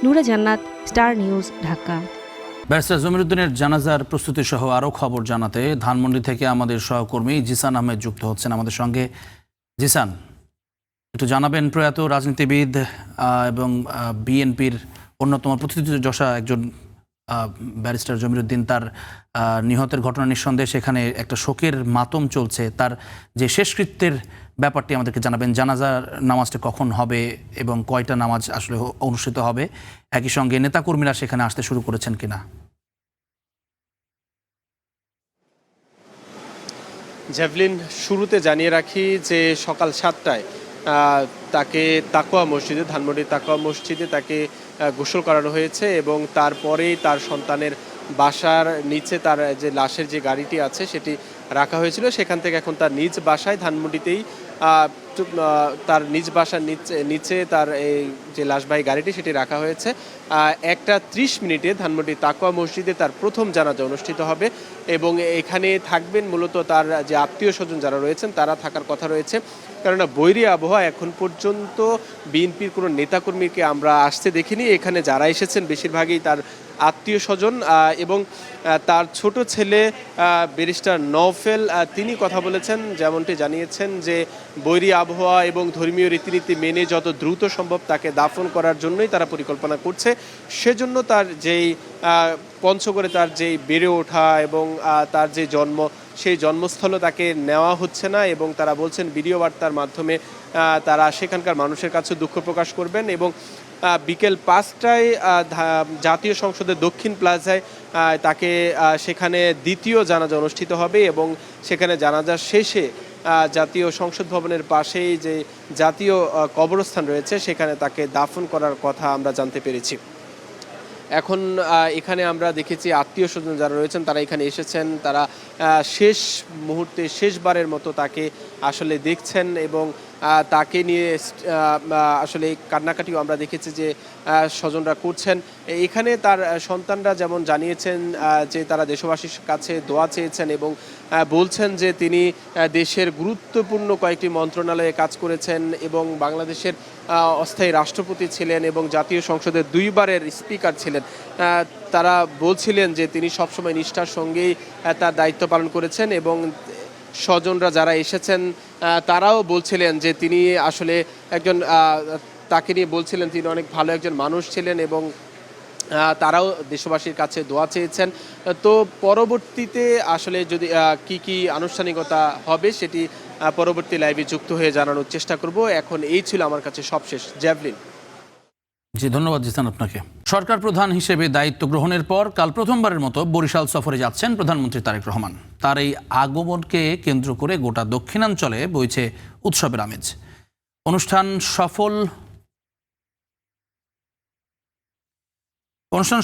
নূরে জান্নাত, স্টার নিউজ, ঢাকা। ব্যারিস্টার জমিরুদ্দিনের জানাজার প্রস্তুতি সহ আরও খবর জানাতে ধানমন্ডি থেকে আমাদের সহকর্মী জিসান আহমেদ যুক্ত হচ্ছেন আমাদের সঙ্গে। জিসান, একটু জানাবেন, প্রয়াত রাজনীতিবিদ এবং বিএনপির অন্যতম প্রথিতযশা একজন ব্যারিস্টার জমিরুদ্দিন, তার নিহতের ঘটনা নিঃসন্দেহে সেখানে একটা শোকের মাতম চলছে। তার যে শেষকৃত্যের ব্যাপারটি আমাদেরকে জানাবেন। জানাজার নামাজটা কখন হবে এবং কয়টা নামাজ আসলে অনুষ্ঠিত হবে, একই সঙ্গে নেতাকর্মীরা সেখানে আসতে শুরু করেছেন কিনা? জ্যাভলিন, শুরুতে জানিয়ে রাখি যে সকাল 7টায় তাকে তাকওয়া মসজিদে, ধানমন্ডির তাকওয়া মসজিদে তাকে গোসল করানো হয়েছে এবং তারপরেই তার সন্তানের বাসার নিচে তার যে লাশের যে গাড়িটি আছে সেটি রাখা হয়েছিল। সেখান থেকে এখন তার নিজ বাসায় ধানমন্ডিতেই তার নিজ বাসার নিচে তার এই যে লাশবাহী গাড়িটি সেটি রাখা হয়েছে। 1টা 30 মিনিটে ধানমন্ডি তাকওয়া মসজিদে তার প্রথম জানাজা অনুষ্ঠিত হবে এবং এখানে থাকবেন মূলত তার যে আত্মীয় স্বজন যারা রয়েছেন তারা থাকার কথা রয়েছে। কেননা বৈরী আবহাওয়া, এখন পর্যন্ত বিএনপির কোনো নেতাকর্মীকে আমরা আসতে দেখিনি। এখানে যারা এসেছেন বেশিরভাগই তার আত্মীয় স্বজন এবং তার ছোট ছেলে ব্যারিস্টার নওফেল, তিনি কথা বলেছেন, যেমনটি জানিয়েছেন যে বৈরী আবহাওয়া এবং ধর্মীয় রীতিনীতি মেনে যত দ্রুত সম্ভব তাকে দাফন করার জন্যই তারা পরিকল্পনা করছে। সেজন্য তার যেই পঞ্চগড়ে তার যেই বেড়ে ওঠা এবং তার যে জন্ম, সেই জন্মস্থলে তাকে নেওয়া হচ্ছে না এবং তারা বলছেন ভিডিও বার্তার মাধ্যমে তারা সেখানকার মানুষের কাছে দুঃখ প্রকাশ করবেন এবং বিকেল 5টায় জাতীয় সংসদের দক্ষিণ প্লাজায় তাকে সেখানে দ্বিতীয় জানাজা অনুষ্ঠিত হবে এবং সেখানে জানাজা শেষে জাতীয় সংসদ ভবনের পাশেই যে জাতীয় কবরস্থান রয়েছে সেখানে তাকে দাফন করার কথা আমরা জানতে পেরেছি। এখন এখানে আমরা দেখেছি আত্মীয় স্বজন যারা রয়েছেন তারা এখানে এসেছেন, তারা শেষ মুহূর্তে শেষবারের মতো তাকে আসলে দেখছেন এবং তাকে নিয়ে আসলে কান্নাকাটিও আমরা দেখেছি যে স্বজনরা করছেন। এখানে তার সন্তানরা যেমন জানিয়েছেন যে তারা দেশবাসীর কাছে দোয়া চেয়েছেন এবং বলছেন যে তিনি দেশের গুরুত্বপূর্ণ কয়েকটি মন্ত্রণালয়ে কাজ করেছেন এবং বাংলাদেশের অস্থায়ী রাষ্ট্রপতি ছিলেন এবং জাতীয় সংসদের 2 বারের স্পিকার ছিলেন। তারা বলছিলেন যে তিনি সবসময় নিষ্ঠার সঙ্গেই তার দায়িত্ব পালন করেছেন এবং স্বজনরা যারা এসেছেন তারাও বলছিলেন যে তিনি আসলে একজন, তাকে নিয়ে বলছিলেন তিনি অনেক ভালো একজন মানুষ ছিলেন এবং তারাও দেশবাসীর কাছে দোয়া চেয়েছেন। তো পরবর্তীতে আসলে যদি কি আনুষ্ঠানিকতা হবে সেটি পরবর্তী লাইভে যুক্ত হয়ে জানানোর চেষ্টা করব। এখন এই ছিল আমার কাছে সবশেষ। জ্যাভলিন। জি, ধন্যবাদ জিসান আপনাকে। সরকার প্রধান হিসেবে দায়িত্ব গ্রহণের পর কাল প্রথমবারের মতো বরিশাল সফরে যাচ্ছেন প্রধানমন্ত্রী তারেক রহমান। তার এই আগমনকে কেন্দ্র করে গোটা দক্ষিণাঞ্চলে বইছে উৎসবের আমেজ। অনুষ্ঠান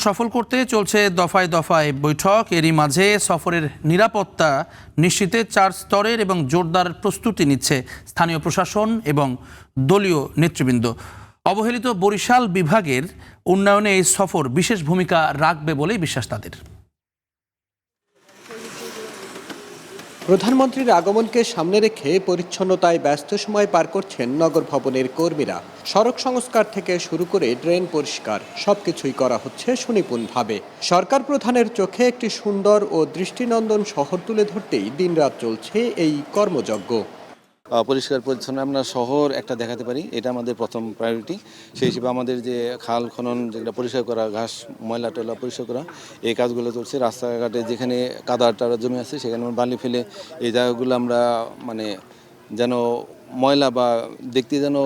সফল করতে চলছে দফায় দফায় বৈঠক। এরই মাঝে সফরের নিরাপত্তা নিশ্চিতে 4 স্তরের এবং জোরদার প্রস্তুতি নিচ্ছে স্থানীয় প্রশাসন এবং দলীয় নেতৃবৃন্দ। অবহেলিত বরিশাল বিভাগের উন্নয়নে এই সফর বিশেষ ভূমিকা রাখবে বলেই বিশ্বাস তাদের। প্রধানমন্ত্রীর আগমনকে সামনে রেখে পরিচ্ছন্নতায় ব্যস্ত সময় পার করছেন নগর ভবনের কর্মীরা। সড়ক সংস্কার থেকে শুরু করে ড্রেন পরিষ্কার সবকিছুই করা হচ্ছে সুনিপুণভাবে। সরকার প্রধানের চোখে একটি সুন্দর ও দৃষ্টিনন্দন শহর তুলে ধরতেই দিনরাত চলছে এই কর্মযজ্ঞ। পরিষ্কার পরিচ্ছন্ন আমরা শহর একটা দেখাতে পারি, এটা আমাদের প্রথম প্রায়োরিটি। সেই হিসেবে আমাদের যে খাল খনন, যেটা পরিষ্কার করা, ঘাস ময়লা টয়লা পরিষ্কার করা, এই কাজগুলো চলছে। রাস্তাঘাটে যেখানে কাদা টাদা জমি আছে সেখানে বালি ফেলে এই জায়গাগুলো আমরা যেন ময়লা বা দেখতে যেন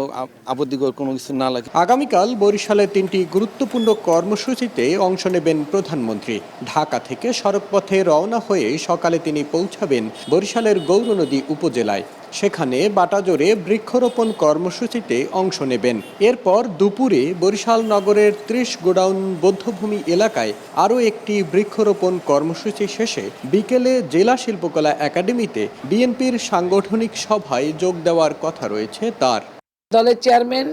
আপত্তিকর কোনো কিছু না লাগে। আগামীকাল বরিশালে 3টি গুরুত্বপূর্ণ কর্মসূচিতে অংশ নেবেন প্রধানমন্ত্রী। ঢাকা থেকে সড়কপথে রওনা হয়ে সকালে তিনি পৌঁছাবেন বরিশালের গৌরনদী উপজেলায়। সেখানে বাটাজোরে বৃক্ষরোপণ কর্মসূচিতে অংশ নেবেন। এরপর দুপুরে বরিশাল নগরের 30 গোডাউন বৌদ্ধভূমি এলাকায় আরও একটি বৃক্ষরোপণ কর্মসূচি শেষে বিকেলে জেলা শিল্পকলা একাডেমিতে বিএনপির সাংগঠনিক সভায় যোগ দেওয়ার কথা রয়েছে তার। দলের চেয়ারম্যান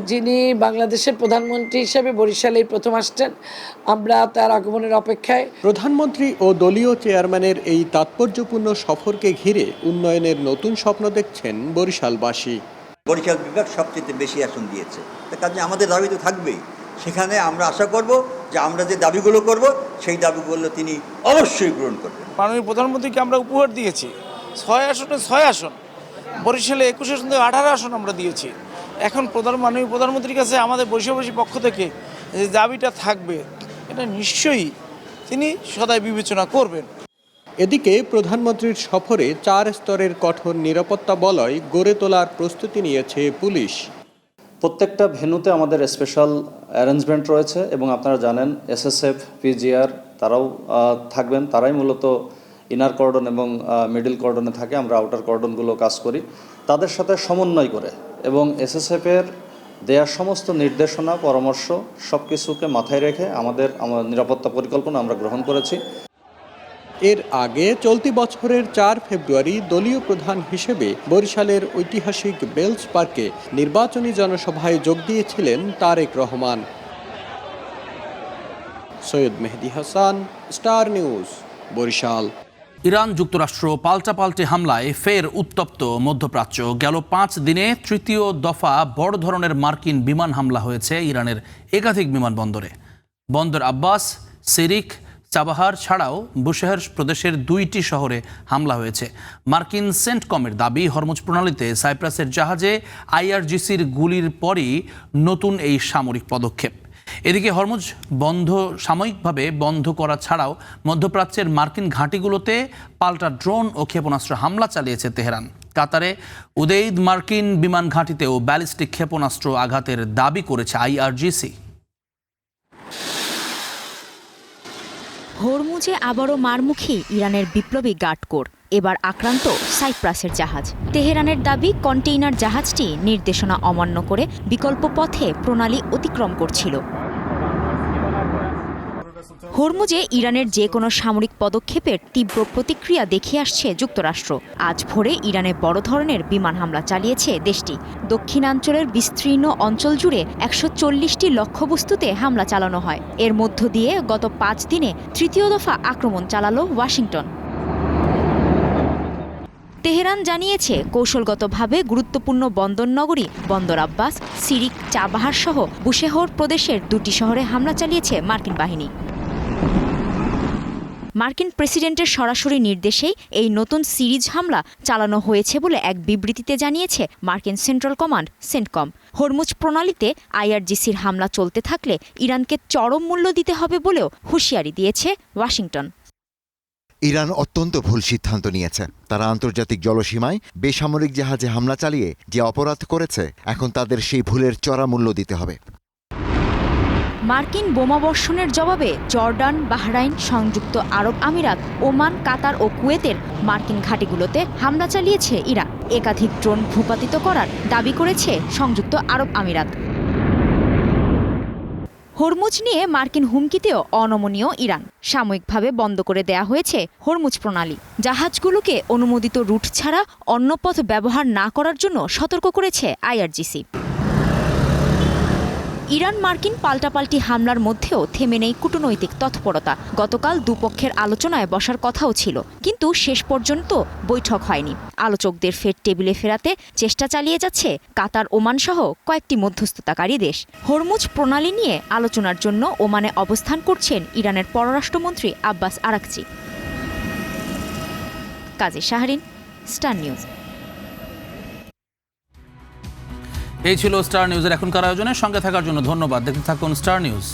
যিনি বাংলাদেশের প্রধানমন্ত্রী হিসেবে বরিশালে প্রথম আসছেন, আমরা তার আগমনের অপেক্ষায়। প্রধানমন্ত্রী ও দলীয় চেয়ারম্যানের এই তাৎপর্যপূর্ণ সফরকে ঘিরে উন্নয়নের নতুন স্বপ্ন দেখছেন বরিশালবাসী। বরিশাল বিভাগ সবচেয়ে বেশি আসন দিয়েছে, তার কারণে আমাদের দাবি তো থাকবেই। সেখানে আমরা আশা করব যে আমরা যে দাবিগুলো করব সেই দাবিগুলো তিনি অবশ্যই পূরণ করবেন। মাননীয় প্রধানমন্ত্রীকে আমরা উপহার দিয়েছি 6 আসনে 6 আসন, বরিশালে 21 আসন থেকে 18 আসন আমরা দিয়েছি। এখন মাননীয় প্রধানমন্ত্রীর কাছে আমাদের বরিশালবাসীর পক্ষ থেকে যে দাবিটা থাকবে, এটা নিশ্চয়ই তিনি সদাই বিবেচনা করবেন। এদিকে প্রধানমন্ত্রীর সফরে 4 স্তরের কঠোর নিরাপত্তা বলয় গড়ে তোলার প্রস্তুতি নিয়েছে পুলিশ। প্রত্যেকটা ভেন্যুতে আমাদের স্পেশাল অ্যারেঞ্জমেন্ট রয়েছে এবং আপনারা জানেন এসএসএফ, পিজিআর তারাও থাকবেন। তারাই মূলত ইনার কর্ডন এবং মিডল কর্ডনে থাকে, আমরা আউটার কর্ডনগুলো কাজ করি তাদের সাথে সমন্বয় করে, এবং এসএসএফের দেওয়া সমস্ত নির্দেশনা পরামর্শ সব কিছুকে মাথায় রেখে আমাদের নিরাপত্তা পরিকল্পনা আমরা গ্রহণ করেছি। এর আগে চলতি বছরের 4 ফেব্রুয়ারি দলীয় প্রধান হিসেবে বরিশালের ঐতিহাসিক বেলস পার্কে নির্বাচনী জনসভায় যোগ দিয়েছিলেন Tarique Rahman. Syed Mehedi Hasan, star news, Barishal. Iran যুক্তরাষ্ট্র পাল্টাপাল্টি হামলায় ফের উত্তপ্ত মধ্যপ্রাচ্য। গেল 5 দিনে তৃতীয় দফা বড় ধরনের মার্কিন বিমান হামলা হয়েছে ইরানের একাধিক বিমানবন্দরে। বন্দর আব্বাস, সিরিক, চাবাহার ছাড়াও বুশেহর প্রদেশের 2টি শহরে হামলা হয়েছে। মার্কিন সেন্টকমের দাবি, হরমুজ প্রণালীতে সাইপ্রাসের জাহাজে আইআরজিসির গুলির পরই নতুন এই সামরিক পদক্ষেপ। এদিকে হরমুজ সাময়িকভাবে বন্ধ করা ছাড়াও মধ্যপ্রাচ্যের মার্কিন ঘাঁটিগুলোতে পাল্টা ড্রোন ও ক্ষেপণাস্ত্র হামলা চালিয়েছে তেহরান। কাতারে উদেইদ মার্কিন বিমান ঘাঁটিতেও ব্যালিস্টিক ক্ষেপণাস্ত্র আঘাতের দাবি করেছে আইআরজিসি। হরমুজে আবারও মারমুখী ইরানের বিপ্লবী গার্ডকোর। এবার আক্রান্ত সাইপ্রাসের জাহাজ। তেহরানের দাবি, কন্টেইনার জাহাজটি নির্দেশনা অমান্য করে বিকল্প পথে প্রণালী অতিক্রম করছিল। হরমুজে ইরানের যে কোনো সামরিক পদক্ষেপের তীব্র প্রতিক্রিয়া দেখিয়ে আসছে যুক্তরাষ্ট্র। আজ ভোরে ইরানে বড় ধরনের বিমান হামলা চালিয়েছে দেশটি। দক্ষিণাঞ্চলের বিস্তীর্ণ অঞ্চল জুড়ে 140টি লক্ষ্যবস্তুতে হামলা চালানো হয়। এর মধ্য দিয়ে গত 5 দিনে তৃতীয় দফা আক্রমণ চালালো ওয়াশিংটন। তেহরান জানিয়েছে কৌশলগতভাবে গুরুত্বপূর্ণ বন্দরনগরী বন্দর আব্বাস, সিরিক, চাবাহার সহ বুশেহর প্রদেশের 2টি শহরে হামলা চালিয়েছে মার্কিন বাহিনী। মার্কিন প্রেসিডেন্টের সরাসরি নির্দেশেই এই নতুন সিরিজ হামলা চালানো হয়েছে বলে এক বিবৃতিতে জানিয়েছে মার্কিন সেন্ট্রাল কমান্ড সেন্টকম। হরমুজ প্রণালীতে আইআরজিসির হামলা চলতে থাকলে ইরানকে চরম মূল্য দিতে হবে বলেও হুঁশিয়ারি দিয়েছে ওয়াশিংটন। ইরান অত্যন্ত ভুল সিদ্ধান্ত নিয়েছে। তারা আন্তর্জাতিক জলসীমায় বেসামরিক জাহাজে হামলা চালিয়ে যে অপরাধ করেছে, এখন তাদের সেই ভুলের চড়া মূল্য দিতে হবে। মার্কিন বোমাবর্ষণের জবাবে জর্ডান, বাহরাইন, সংযুক্ত আরব আমিরাত, ওমান, কাতার ও কুয়েতের মার্কিন ঘাঁটিগুলোতে হামলা চালিয়েছে ইরান। একাধিক ড্রোন ভূপাতিত করার দাবি করেছে সংযুক্ত আরব আমিরাত। হরমুজ নিয়ে মার্কিন হুমকিতেও অনমনীয় ইরান। সাময়িকভাবে বন্ধ করে দেয়া হয়েছে হরমুজ প্রণালী। জাহাজগুলোকে অনুমোদিত রুট ছাড়া অন্য পথ ব্যবহার না করার জন্য সতর্ক করেছে আইআরজিসি। ইরান মার্কিন পাল্টাপাল্টি হামলার মধ্যেও থেমে নেই কূটনৈতিক তৎপরতা। গতকাল দুপক্ষের আলোচনায় বসার কথাও ছিল, কিন্তু শেষ পর্যন্ত বৈঠক হয়নি। আলোচকদের ফের টেবিলে ফেরাতে চেষ্টা চালিয়ে যাচ্ছে কাতার, ওমান সহ কয়েকটি মধ্যস্থতাকারী দেশ। হরমুজ প্রণালী নিয়ে আলোচনার জন্য ওমানে অবস্থান করছেন ইরানের পররাষ্ট্রমন্ত্রী আব্বাস আরাকচি। কাজী শাহরিন, স্টার নিউজ। এই ছিল স্টার নিউজের এখনকার আয়োজনে। সঙ্গে থাকার জন্য ধন্যবাদ। দেখতে থাকুন স্টার নিউজ।